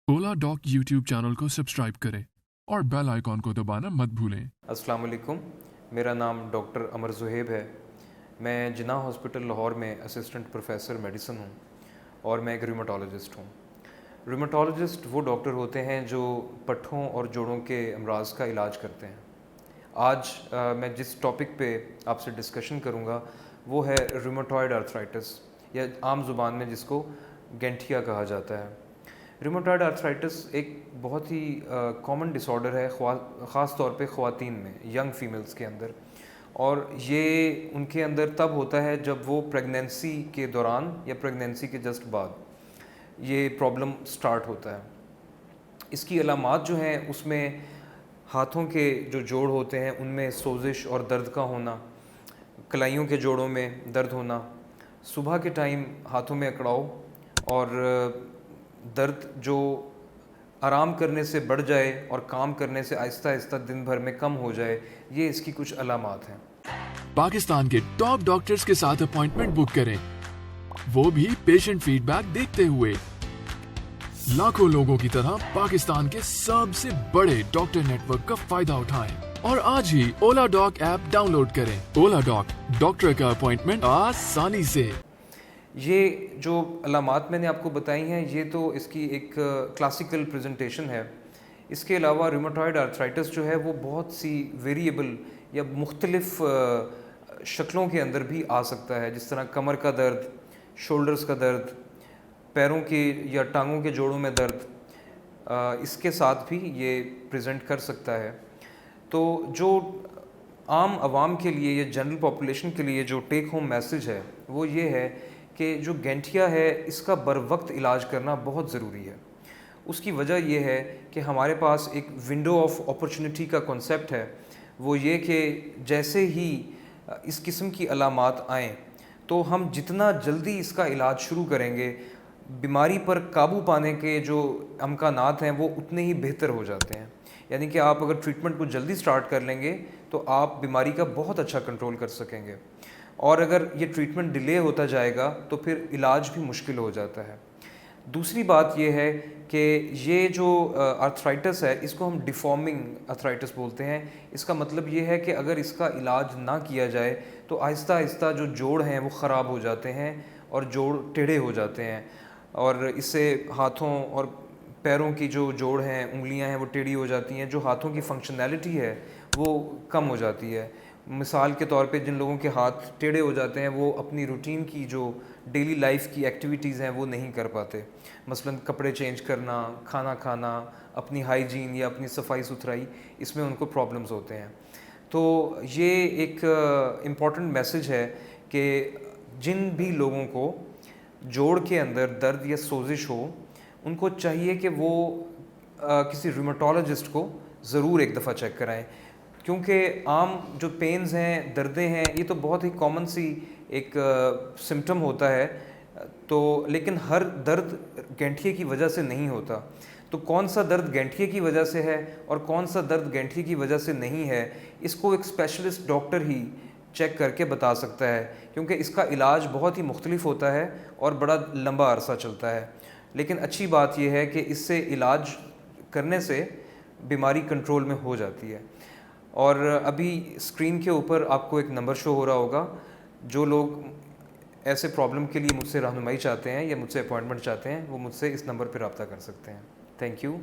ओला dock YouTube channel को subscribe करें और बेल आइकॉन को दबाना मत भूलें। अस्सलाम वालेकुम, मेरा नाम डॉक्टर अमर ज़ुहैब है। मैं जिन्ना हॉस्पिटल लाहौर में असिस्टेंट प्रोफेसर मेडिसिन हूँ और मैं एक रूमेटोलॉजिस्ट हूँ। रूमेटोलॉजिस्ट वो डॉक्टर होते हैं जो पट्ठों और जोड़ों के अमराज का इलाज करते हैं। आज मैं जिस टॉपिक पे आपसे डिस्कशन करूँगा वो है रूमेटॉयड आर्थराइटिस, या आम ज़ुबान में जिसको गैंठिया कहा जाता है। रूमेटॉयड आर्थराइटिस एक बहुत ही कॉमन डिसऑर्डर है, ख़ास तौर पे ख़वातीन में, यंग फीमेल्स के अंदर। और ये उनके अंदर तब होता है जब वो प्रेगनेंसी के दौरान या प्रेगनेंसी के जस्ट बाद ये प्रॉब्लम स्टार्ट होता है। इसकी अलामात जो हैं उसमें हाथों के जो जोड़ होते हैं उनमें सोजिश और दर्द का होना, कलाइयों के जोड़ों में दर्द होना, सुबह के टाइम हाथों में अकड़ाव और दर्द जो आराम करने से बढ़ जाए और काम करने से आहिस्ता आहिस्ता दिन भर में कम हो जाए, ये इसकी कुछ अलामात हैं। पाकिस्तान के टॉप डॉक्टर्स के साथ अपॉइंटमेंट बुक करें, वो भी पेशेंट फीडबैक देखते हुए। लाखों लोगों की तरह पाकिस्तान के सबसे बड़े डॉक्टर नेटवर्क का फायदा उठाएं और आज ही ओला डॉक ऐप डाउनलोड करें। ओला डॉक, डॉक्टर का अपॉइंटमेंट आसानी से। ये जो अलामात मैंने आपको बताई हैं ये तो इसकी एक क्लासिकल प्रेजेंटेशन है। इसके अलावा रूमेटॉयड आर्थराइटिस जो है वो बहुत सी वेरिएबल या मुख्तलिफ शक्लों के अंदर भी आ सकता है, जिस तरह कमर का दर्द, शोल्डर्स का दर्द, पैरों के या टांगों के जोड़ों में दर्द, इसके साथ भी ये प्रेजेंट कर सकता है। तो जो आम आवाम के लिए या जनरल पॉपुलेशन के लिए जो टेक होम मैसेज है वो ये है कि जो गैंठिया है इसका बर वक्त इलाज करना बहुत ज़रूरी है। उसकी वजह यह है कि हमारे पास एक विंडो ऑफ अपॉर्चुनिटी का कॉन्सेप्ट है। वो ये कि जैसे ही इस किस्म की अलामात आएँ तो हम जितना जल्दी इसका इलाज शुरू करेंगे, बीमारी पर काबू पाने के जो अमकानात हैं वो उतने ही बेहतर हो जाते हैं। यानी कि आप अगर ट्रीटमेंट को जल्दी स्टार्ट कर लेंगे तो आप बीमारी का बहुत अच्छा कंट्रोल कर सकेंगे, और अगर ये ट्रीटमेंट डिले होता जाएगा तो फिर इलाज भी मुश्किल हो जाता है। दूसरी बात ये है कि ये जो आर्थराइटिस है इसको हम डिफॉर्मिंग आर्थराइटिस बोलते हैं। इसका मतलब ये है कि अगर इसका इलाज ना किया जाए तो आहिस्ता आहिस्ता जो जोड़ हैं वो ख़राब हो जाते हैं और जोड़ टेढ़े हो जाते हैं, और इससे हाथों और पैरों की जो जोड़ हैं, उंगलियां हैं, वो टेढ़ी हो जाती हैं। जो हाथों की फंक्शनैलिटी है वो कम हो जाती है। मिसाल के तौर पे जिन लोगों के हाथ टेढ़े हो जाते हैं वो अपनी रूटीन की जो डेली लाइफ की एक्टिविटीज़ हैं वो नहीं कर पाते। मसलन कपड़े चेंज करना, खाना खाना, अपनी हाइजीन या अपनी सफाई सुथराई, इसमें उनको प्रॉब्लम्स होते हैं। तो ये एक इम्पॉर्टेंट मैसेज है कि जिन भी लोगों को जोड़ के अंदर दर्द या सोजिश हो उनको चाहिए कि वो किसी रूमेटोलॉजिस्ट को ज़रूर एक दफ़ा चेक कराएं, क्योंकि आम जो पेन्स हैं, दर्दें हैं, ये तो बहुत ही कॉमन सी एक सिम्टम होता है। तो लेकिन हर दर्द गैंठिए की वजह से नहीं होता। तो कौन सा दर्द गैंठिए की वजह से है और कौन सा दर्द गैंठिए की वजह से नहीं है, इसको एक स्पेशलिस्ट डॉक्टर ही चेक करके बता सकता है, क्योंकि इसका इलाज बहुत ही मुख्तलिफ होता है और बड़ा लंबा अरसा चलता है। लेकिन अच्छी बात यह है कि इससे इलाज करने से बीमारी कंट्रोल में हो जाती है। और अभी स्क्रीन के ऊपर आपको एक नंबर शो हो रहा होगा। जो लोग ऐसे प्रॉब्लम के लिए मुझसे रहनुमाई चाहते हैं या मुझसे अपॉइंटमेंट चाहते हैं वो मुझसे इस नंबर पर रब्ता कर सकते हैं। Thank you.